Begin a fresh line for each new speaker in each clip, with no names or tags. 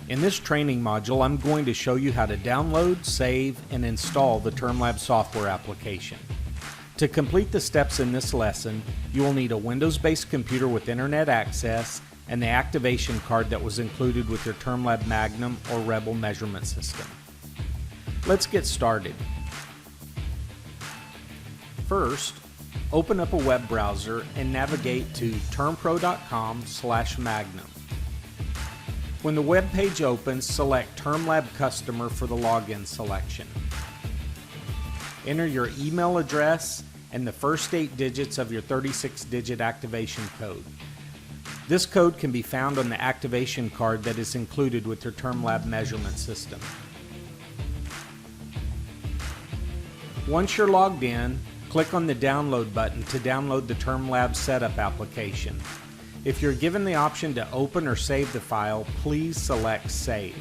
In this training module, I'm going to show you how to download, save, and install the TermLab software application. To complete the steps in this lesson, you will need a Windows-based computer with internet access and the activation card that was included with your TermLab Magnum or Rebel measurement system. Let's get started. First, open up a web browser and navigate to termpro.com/magnum. When the web page opens, select TermLab Customer for the login selection. Enter your email address and the first 8 digits of your 36-digit activation code. This code can be found on the activation card that is included with your TermLab measurement system. Once you're logged in, click on the download button to download the TermLab setup application. If you're given the option to open or save the file, please select Save.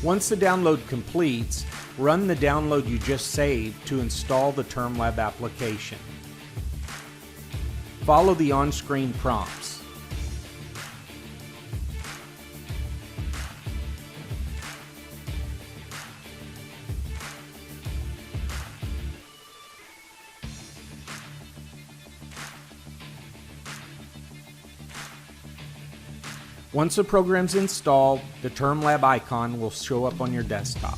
Once the download completes, run the download you just saved to install the TermLab application. Follow the on-screen prompts. Once the program's installed, the TermLab icon will show up on your desktop.